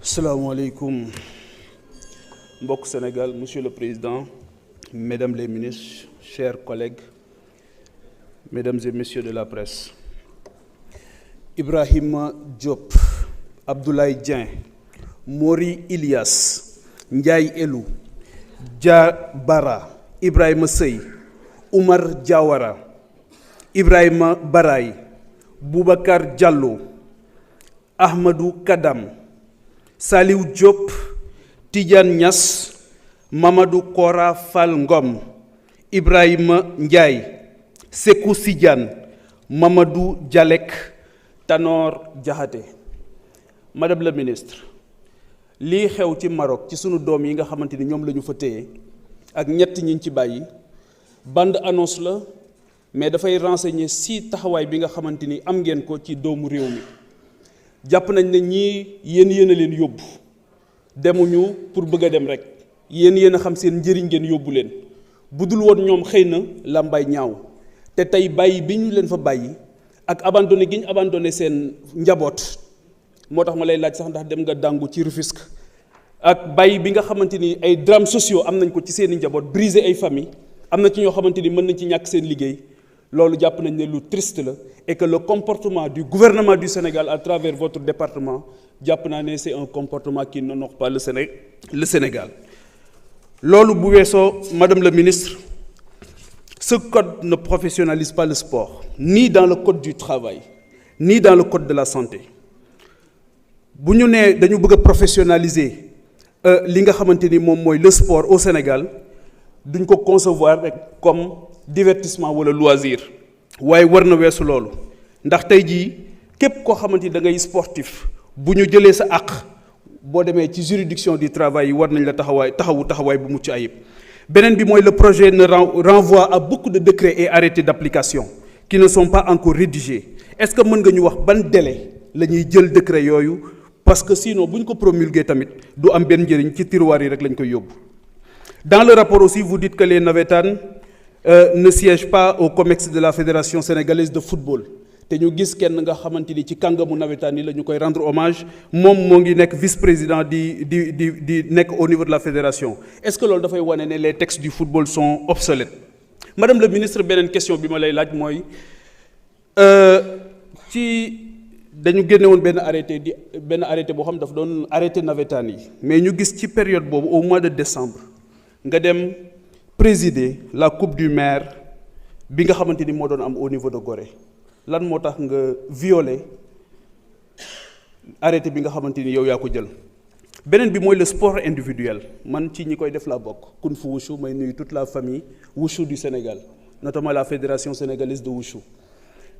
Salaamaaleykum mbokk Sénégal, Monsieur le Président, Mesdames les ministres, chers collègues, Mesdames et Messieurs de la presse. Ibrahima Diop, Abdoulaye Dieng, Mori Ilias, Ndiaye Elou, Dia Bara, Ibrahima Sey, Oumar Diawara, Ibrahima Baraye, Boubacar Diallo, Ahmadou Kadam, Saliou Diop, Tidiane Niass, Mamadou Kora Fall Ngom, Ibrahima Ndiaye, Sekou Sidiane, Mamadou Dialek, Tanor Diakhaté. Madame la ministre, lii xew ci Maroc ci sunu doom yi nga xamante ni ñoom la ñu fa téye ak ñett ñi ci bàyyi bande annonce la mais dafay renseigner si taxawaay bi nga xamante ni am ngeen ko ci doomu réew mi. jàpp nañ ne ñii yéen a leen yóbbu demuñu pour bëgg a dem rek yéen a xam seen njëriñ ngeen yóbbu leen bu dul woon ñoom xëy na làmbaay ñaaw te tey bàyyi bi ñu leen fa bàyyi ak abandonné gi ñu abandonné seen njaboot moo tax ma lay laaj sax ndax dem nga dàngu ci Rufisque ak bàyyi bi nga xamante ni ay drames sociaux am nañ ko ci seen i njaboot briser ay famille am na ci ñoo xamante ni mën nañ ci ñàkk seen liggéey loolu jàpp nañ ne lu triste la et que le comportement du gouvernement du Sénégal à travers votre département jàpp naa ne c'est un comportement qui n'honore pas le Sénégal. loolu bu weesoo madame la ministre, ce code ne professionnalise pas le sport ni dans le code du travail ni dans le code de la santé. bu ñu nee dañu bëgg a professionnaliser li nga xamante ni moom mooy le sport au Sénégal duñ ko concevoir rek comme divertissement wala loisir waaye war na weesu loolu ndax tey jii képp koo xamante ni da ngay sportif bu ñu jëlee sa àq boo demee ci juridiction du travail yi war nañ la taxawaay bu mucc ayib. beneen bi mooy le projet ne renvoie à beaucoup de décrets et arrêtés d'application qui ne sont pas encore rédigés. Est-ce que mën nga ñu wax ban délai la ñuy jël décret yooyu parce que sinon bu ñu ko promulguer tamit du am benn njëriñ ci tiroir yi rek lañ koy yóbbu. Dans le rapport aussi vous dites que les navétanes ne siègent pas au COMEX de la Fédération sénégalaise de football te ñu gis kenn nga xamante ni ci kàngamu navétane yi la ñu koy rendre hommage moom moo ngi nekk vice-président di nekk au niveau de la fédération. Est-ce que loolu dafay wane ne les textes du football sont obsolètes? Madame la ministre, beneen question bi ma lay laaj mooy ci dañu génne woon benn arrêté boo xam dafa doon arrêté navétane yi mais ñu gis ci période boobu au mois de décembre nga dem présider la coupe du maire bi nga xamante ni moo doon am au niveau de Gorée lan moo tax nga violer arrêté bi nga xamante ni yow yaa ko jël. beneen bi mooy le sport individuel man ci ñi koy def laa bokk Kung Fu Wushu may nuyu toute la famille Wushu du Sénégal notamment la fédération sénégalaise de Wushu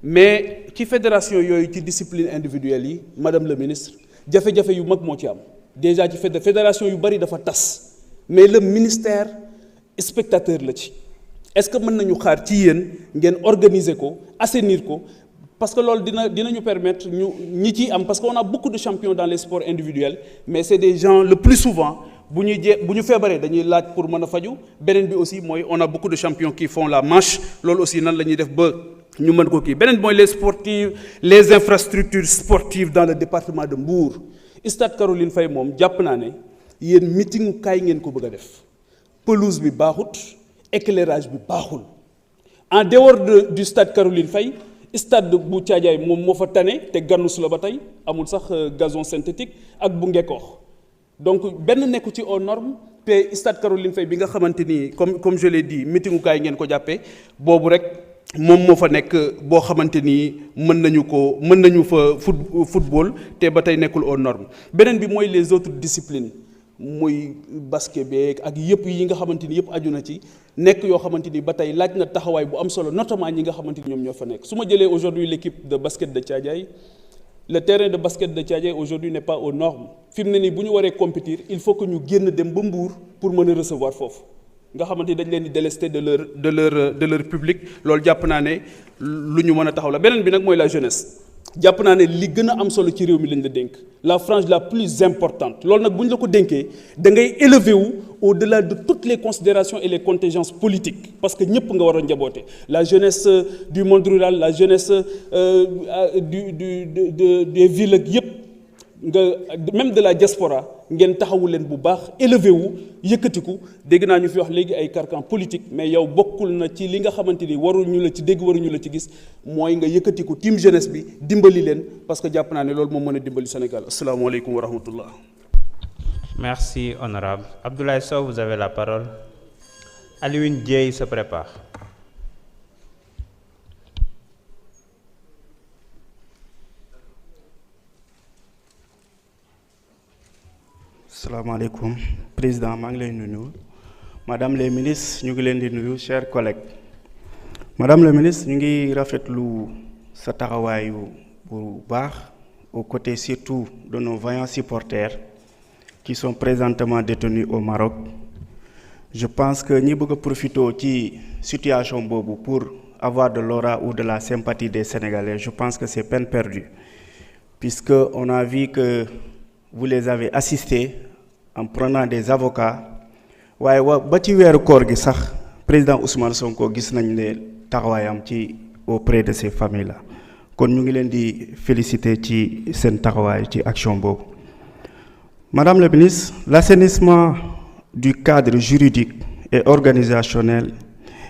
mais ci fédération yooyu ci discipline individuelle yi madame la ministre jafe-jafe yu mag moo ci am déjà ci fédération yu bari dafa tas mais le ministère spectateur la ci. Est-ce que mën nañu xaar ci yéen ngeen organiser ko assainir ko parce que loolu dinañu permettre ñu ñi ciy am parce qu'on a beaucoup de champions dans les sports individuels mais c'est des gens le plus souvent bu ñu feebaree dañuy laaj pour mën a faju. beneen bi aussi mooy on a beaucoup de champions qui font la manche loolu aussi nan la ñuy def ba ñu mën ko kii. beneen bi mooy les infrastructures sportives dans le département de Mbour. Stade Caroline Faye moom jàpp naa ne yéen meetingu kaay ngeen ko bëgg a def pelouse bi baaxut. éclairage bi baaxul en dehors du stade Caroline Faye stade bu Thiadiaye moom moo fa tane te gannus la ba tey amul sax gazon synthétique ak bu Ngekoox donc benn nekku ci aux normes te stade Caroline Faye bi nga xamante ni comme je l'ai dit meetingukaay ngeen ko jàppee boobu rek moom moo fa nekk boo xamante ni mën nañu fa football te ba tey nekkul aux normes. beneen bi mooy les autres disciplines muy basket beeg ak yëpp yi nga xamante ni yëpp aju na ci nekk yoo xamante ni ba tey laaj na taxawaay bu am solo notamment ñi nga xamante ni ñoom ñoo fa nekk. su ma jëlee aujourd'hui l'équipe de basket de Thiadiaye le terrain de basket de Thiadiaye aujourd'hui n'est pas aux normes fi mu ne nii bu ñu waree compétir il faut que ñu génn dem ba Mbour pour mën a recevoir foofu nga xamante ni dañ leen di délester de leur public loolu jàpp naa ne lu ñu mën a taxaw la. beneen bi nag mooy la jeunesse. jàpp naa ne li gën a am solo ci réew mi lañ la dénk la frange la plus importante loolu nag bu ñu la ko dénkee da ngay élever wu au-delà de toutes les considérations et les contingences politiques parce que ñëpp nga war a njaboote la jeunesse du monde rural la jeunesse des villes ak yëpp même de la diaspora ngeen taxawu leen bu baax élevé wu yëkkatiku dégg naa ñu fi wax léegi ay carcan politique mais yow bokkul na ci li nga xamante ni waruñu la ci dégg waruñu la ci gis mooy nga yëkkatiku team jeunesse bi dimbali leen parce que jàpp naa ne loolu moom mën a dimbali Sénégal asalaamaaleykum wa rahmatullah. Merci honorable. Abdoulaye Sow, vous avez la parole. Alioune Dieye se prépare. Salaamaaleykum président maa ngi lay nuyu madame les ministres ñu ngi leen di nuyu chers collègues madame le ministre ñu ngi rafetlu sa taxawaayu bu baax aux côtés surtout de nos vaillants supporters qui sont présentement détenus au Maroc. Je pense que ñi bëgg a profiter ci situation boobu pour avoir de l'aura ou de la sympathie des Sénégalais, je pense que c'est peine perdue puisque on a vu que vous les avez assistés en prenant des avocats waaye ba ci weeru koor gi sax président Ousmane Sonko gis nañ ne taxawaayam ci auprès de ces familles-là kon ñu ngi leen di féliciter ci seen taxawaay ci action boobu. Madame la ministre, l'assainissement du cadre juridique et organisationnel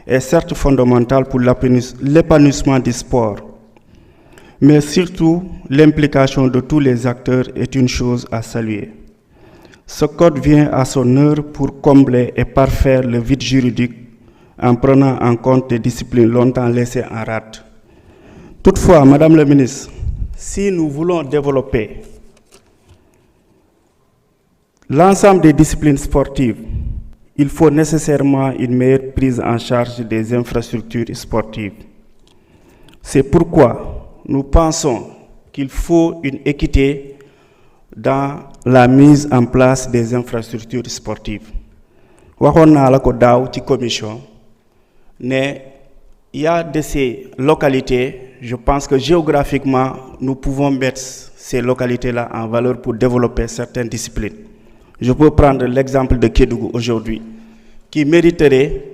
est certes fondamental pour l'épanouissement du sport, mais surtout l'implication de tous les acteurs est une chose à saluer. Ce code vient à son heure pour combler et parfaire le vide juridique en prenant en compte des disciplines longtemps laissées en rade. Toutefois, Madame la ministre, si nous voulons développer l'ensemble des disciplines sportives, il faut nécessairement une meilleure prise en charge des infrastructures sportives. C'est pourquoi nous pensons qu'il faut une équité dans la mise en place des infrastructures sportives. Waxoon naa la ko daaw ci commission ne il y a de ces localités, je pense que géographiquement nous pouvons mettre ces localités-là en valeur pour développer certaines disciplines. Je peux prendre l'exemple de Kédougou aujourd'hui, qui mériterait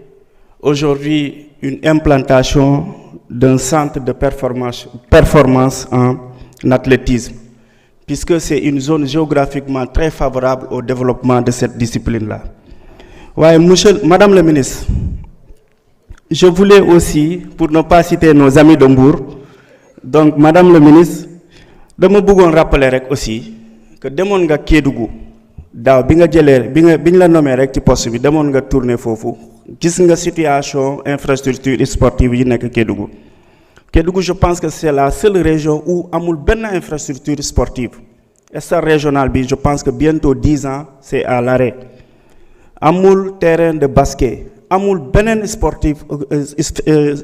aujourd'hui une implantation d'un centre de performance en athlétisme, puisque c'est une zone géographiquement très favorable au développement de cette discipline-là. Ouais, Madame la ministre, je voulais aussi, pour ne pas citer nos amis de Mbour, donc Madame la ministre, dama bëggoon rappeler rek aussi que demoon nga Kédougou daaw bi nga jëlee bi ñu la nommé rek ci poste bi demoon nga tourner foofu gis nga situation infrastructure sportive yi nekk Kédougou. Kédougou, je pense que c'est la seule région où amul benn infrastructure sportive. Stade régional bi, je pense que bientôt 10 ans c'est à l'arrêt. Amul terrain de basket, amul beneen sportif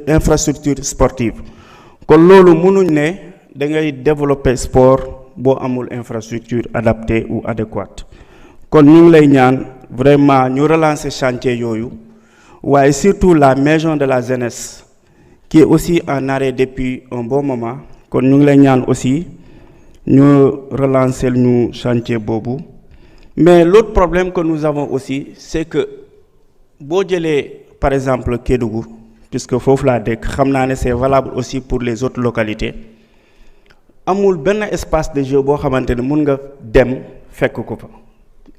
infrastructure sportive. Kon loolu mënuñ ne da ngay développer sport boo amul infrastructure adaptée ou adéquate. Kon ñu ngi lay ñaan vraiment ñu relancer chantier yooyu waaye surtout la maison de la jeunesse qui est aussi en arrêt depuis un bon moment. Kon ñu ngi lay ñaan aussi ñu relancer ñu chantier boobu. Mais l'autre problème que nous avons aussi, c'est que boo jëlee par exemple Kédougou, puisque foofu laa dëkk xam naa ne c'est valable aussi pour les autres localités, amul benn espace de jeu boo xamante ne mun nga dem fekk ko fa.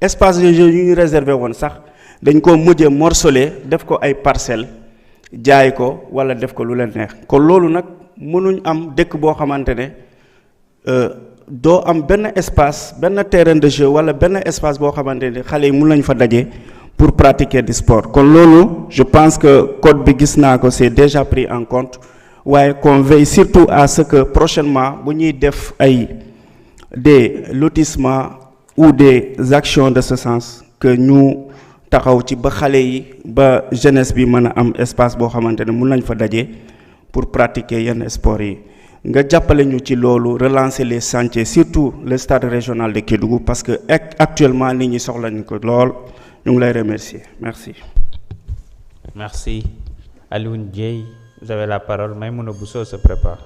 Espace de jeu yu ñu réservé woon sax dañ ko mujjee morcelé def ko ay parcelles jaay ko wala def ko lu leen neex. kon loolu nag mënuñ am dëkk boo xamante ne doo am benn espace benn terrain de jeu wala benn espace boo xamante ne xale yi mun nañ fa daje pour pratiquer du sport. kon loolu je pense que code bi gis naa ko c'est déjà pris en compte waaye qu'on veille surtout à ce que prochainement bu ñuy def ay des lotissements ou des actions de ce sens que ñu taxaw ci ba xale yi ba jeunesse bi mën a am espace boo xamante ne mun nañ fa daje pour pratiquer yenn sport yi. nga jàppale ñu ci loolu relancer les chantiers surtout le stade régional de Kédougou parce que actuellement nit ñi soxla ñu ko lool ñu ngi lay remercier merci. Merci. Alioune Dieye, vous avez la parole. Maïmouna Bousso se prépare.